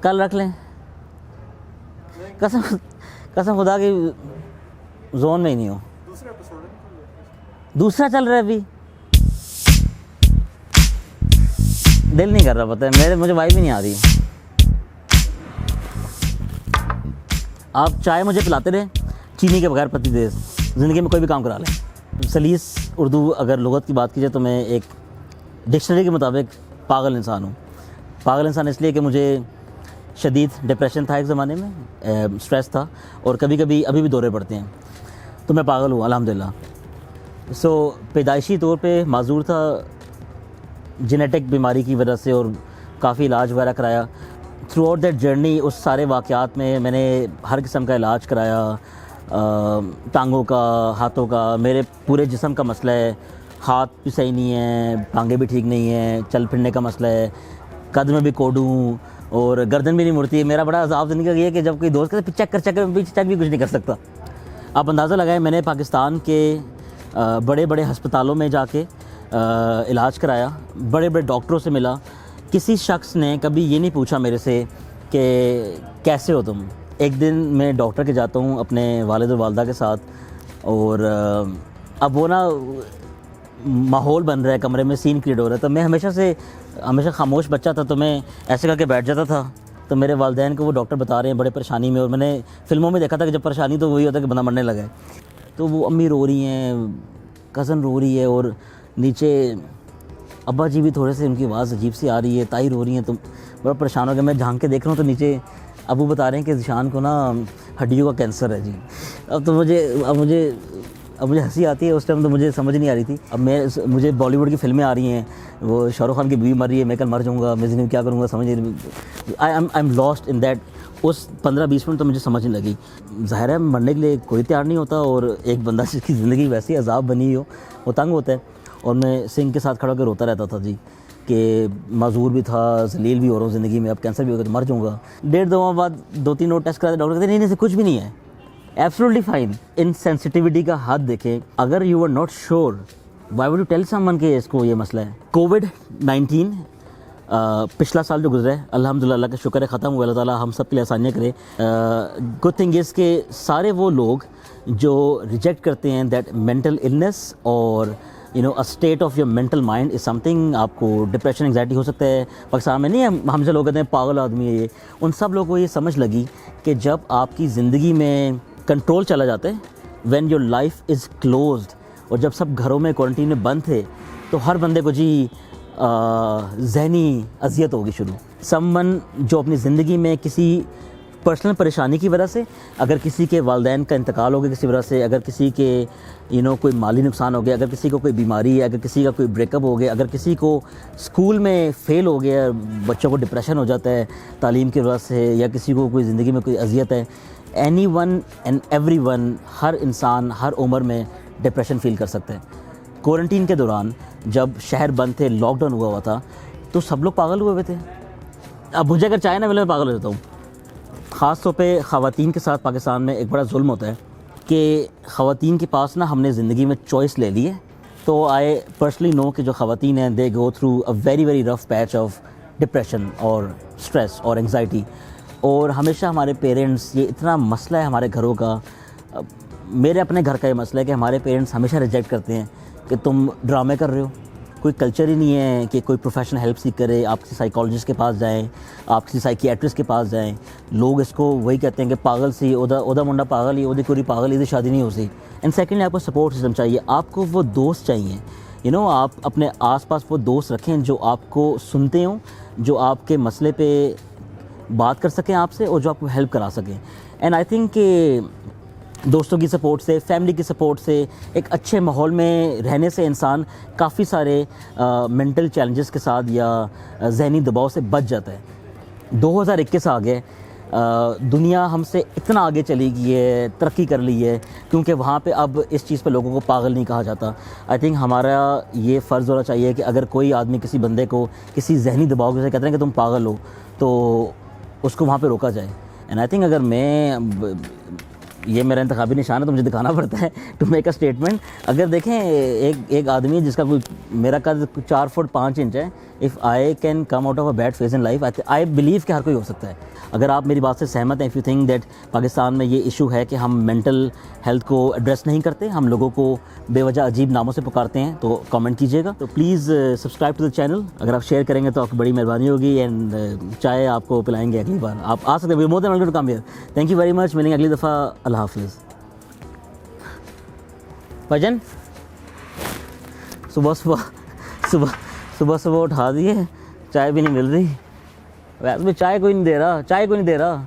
کل رکھ لیں. قسم خدا کی زون میں ہی نہیں ہو. دوسرا چل رہا ہے ابھی, دل نہیں کر رہا, پتہ ہے مجھے وائب بھی نہیں آ رہی. آپ چائے مجھے پلاتے رہے چینی کے بغیر پتی تیز, زندگی میں کوئی بھی کام کرا لیں. سلیس اردو اگر لغت کی بات کی جائے تو میں ایک ڈکشنری کے مطابق پاگل انسان ہوں. پاگل انسان اس لیے کہ مجھے شدید ڈپریشن تھا ایک زمانے میں, سٹریس تھا, اور کبھی کبھی ابھی بھی دورے پڑتے ہیں, تو میں پاگل ہوں الحمدللہ. پیدائشی طور پہ معذور تھا جینیٹک بیماری کی وجہ سے, اور کافی علاج وغیرہ کرایا. تھرو آؤٹ دیٹ جرنی اس سارے واقعات میں میں نے ہر قسم کا علاج کرایا, ٹانگوں کا, ہاتھوں کا, میرے پورے جسم کا مسئلہ ہے. ہاتھ بھی صحیح نہیں ہے, ٹانگیں بھی ٹھیک نہیں ہیں, چل پھرنے کا مسئلہ ہے, قد میں بھی کوڈوں, اور گردن بھی نہیں مڑتی ہے. میرا بڑا عذاب زندگی کا یہ ہے کہ جب کوئی دوست کہتے چیک کر پیچھے چیک بھی کچھ نہیں کر سکتا. آپ اندازہ لگائیں, میں نے پاکستان کے بڑے بڑے ہسپتالوں میں جا کے علاج کرایا, بڑے بڑے ڈاکٹروں سے ملا. کسی شخص نے کبھی یہ نہیں پوچھا میرے سے کہ کیسے ہو تم. ایک دن میں ڈاکٹر کے جاتا ہوں اپنے والد اور والدہ کے ساتھ, اور اب وہ نا ماحول بن رہا ہے کمرے میں, سین کریٹ ہو رہا ہے. تو میں ہمیشہ خاموش بچہ تھا, تو میں ایسے کر کے بیٹھ جاتا تھا. تو میرے والدین کو وہ ڈاکٹر بتا رہے ہیں بڑے پریشانی میں, اور میں نے فلموں میں دیکھا تھا کہ جب پریشانی تو وہی ہوتا ہے کہ بندہ مرنے لگا ہے. تو وہ امی رو رہی ہیں, کزن رو رہی ہے, اور نیچے ابا جی بھی تھوڑے سے, ان کی آواز عجیب سی آ رہی ہے, تائی رو رہی ہیں. تو بڑا پریشان ہو گیا. میں جھانک کے دیکھ رہا ہوں تو نیچے ابو بتا رہے ہیں کہ ذیشان کو نا ہڈیوں کا کینسر ہے جی. اب مجھے ہنسی آتی ہے, اس ٹائم تو مجھے سمجھ نہیں آ رہی تھی. اب مجھے بالی ووڈ کی فلمیں آ رہی ہیں, وہ شاہ رخ خان کی بیوی مر رہی ہے, میں کل مر جاؤں گا, میں زندگی میں کیا کروں گا سمجھ نہیں. I am lost in that. اس 15-20 منٹ تو مجھے سمجھ نہیں لگی. ظاہر ہے مرنے کے لیے کوئی تیار نہیں ہوتا, اور ایک بندہ جس کی زندگی ویسی عذاب بنی ہو وہ تنگ ہوتا ہے. اور میں سنگھ کے ساتھ کھڑا ہو کے روتا رہتا تھا جی, کہ معذور بھی تھا, ذلیل بھی ہو رہا ہوں زندگی میں, اب کینسر بھی ہوگا تو مر جاؤں گا. 1.5-2 ماہ بعد 2-3 اور ٹیسٹ کراتے, ڈاکٹر کہتے ہیں نہیں کچھ بھی نہیں ہے, ایبسولوٹلی فائن. ان سینسٹیوٹی کا حد دیکھیں. اگر you are not sure, why would you tell someone کہ اس کو یہ مسئلہ ہے. کووڈ-19 پچھلا سال جو گزرا ہے الحمدللہ, اللہ کا شکر ہے ختم ہوا. اللہ تعالیٰ ہم سب کے لیے آسانیاں کرے. گڈ تھنگ از کہ سارے وہ لوگ جو ریجیکٹ کرتے ہیں دیٹ مینٹل النس, اور a state of your mental mind is some thing. آپ کو ڈپریشن انگزائٹی ہو سکتا ہے. پاکستان میں نہیں ہے, ہم سے لوگ کہتے ہیں پاگل آدمی ہے یہ. ان سب لوگوں کو یہ سمجھ لگی کہ جب آپ کی زندگی میں کنٹرول چلا جاتا ہے, when your life is closed, اور جب سب گھروں میں کوارنٹین میں بند تھے, تو ہر بندے کو جی ذہنی اذیت ہوگی شروع. سم ون جو اپنی زندگی میں کسی پرسنل پریشانی کی وجہ سے, اگر کسی کے والدین کا انتقال ہو گیا کسی وجہ سے, اگر کسی کے کوئی مالی نقصان ہو گیا, اگر کسی کو کوئی بیماری ہے, اگر کسی کا کوئی بریک اپ ہو گیا, اگر کسی کو اسکول میں فیل ہو گیا, بچوں کو ڈپریشن ہو جاتا ہے تعلیم کی وجہ سے, یا کسی کو کوئی زندگی میں کوئی اذیت ہے, anyone and everyone, ہر انسان ہر عمر میں ڈپریشن فیل کر سکتا ہے. کوارنٹین کے دوران جب شہر بند تھے, لاک ڈاؤن ہوا تھا, تو سب لوگ پاگل ہوئے تھے. اب مجھے اگر چاہے نا میں پاگل ہو جاتا ہوں. خاص طور پہ خواتین کے ساتھ پاکستان میں ایک بڑا ظلم ہوتا ہے کہ خواتین کے پاس نا ہم نے زندگی میں چوائس لے لی ہے. تو آئی پرسنلی نو کہ جو خواتین ہیں they go through a very very rough patch of depression اور اسٹریس اور انگزائٹی. اور ہمیشہ ہمارے پیرنٹس, یہ اتنا مسئلہ ہے ہمارے گھروں کا, میرے اپنے گھر کا یہ مسئلہ ہے کہ ہمارے پیرنٹس ہمیشہ ریجیکٹ کرتے ہیں کہ تم ڈرامے کر رہے ہو. کوئی کلچر ہی نہیں ہے کہ کوئی پروفیشنل ہیلپ سیکھ کرے, آپ کسی سائیکالوجسٹ کے پاس جائیں, آپ کسی سائیکیٹرسٹ کے پاس جائیں. لوگ اس کو وہی کہتے ہیں کہ پاگل سی اودا منڈا پاگل ہی, اودی کوری پاگل ہی, شادی نہیں ہو سی. اینڈ سیکنڈلی آپ کو سپورٹ سسٹم چاہیے, آپ کو وہ دوست چاہیے. آپ اپنے آس پاس وہ دوست رکھیں جو آپ کو سنتے ہوں, جو آپ کے مسئلے پہ بات کر سکیں آپ سے, اور جو آپ کو ہیلپ کرا سکیں. اینڈ آئی تھنک کہ دوستوں کی سپورٹ سے, فیملی کی سپورٹ سے, ایک اچھے ماحول میں رہنے سے انسان کافی سارے مینٹل چیلنجز کے ساتھ یا ذہنی دباؤ سے بچ جاتا ہے. 2021 آ گئے, دنیا ہم سے اتنا آگے چلی گئی ہے, ترقی کر لی ہے, کیونکہ وہاں پہ اب اس چیز پہ لوگوں کو پاگل نہیں کہا جاتا. آئی تھنک ہمارا یہ فرض ہونا چاہیے کہ اگر کوئی آدمی کسی بندے کو کسی ذہنی دباؤ سے کہتے ہیں کہ تم پاگل ہو, تو اس کو وہاں پہ روکا جائے. اینڈ آئی تھنک اگر میں, یہ میرا انتخابی نشان ہے تو مجھے دکھانا پڑتا ہے ٹو میک اے اسٹیٹمنٹ. اگر دیکھیں ایک آدمی ہے جس کا کوئی, میرا قد 4 فٹ 5 انچ ہے, if I can come out of a bad phase in life, I believe کہ ہر کوئی ہو سکتا ہے. اگر آپ میری بات سے سہمت ہیں, if you think that Pakistan میں یہ ایشو ہے کہ ہم مینٹل ہیلتھ کو ایڈریس نہیں کرتے, ہم لوگوں کو بے وجہ عجیب ناموں سے پکارتے ہیں, تو کامنٹ کیجیے گا. تو please subscribe to the channel. اگر آپ شیئر کریں گے تو آپ کی بڑی مہربانی ہوگی, اینڈ چائے آپ کو پلائیں گے اگلی بار. آپ آ سکتے ہیں, more than welcome to come here. Thank you very much. ملیں گے اگلی دفعہ. اللہ حافظ. بھجن صبح اٹھا دیے, چائے بھی نہیں مل رہی. ویسے بھی چائے کوئی نہیں دے رہا.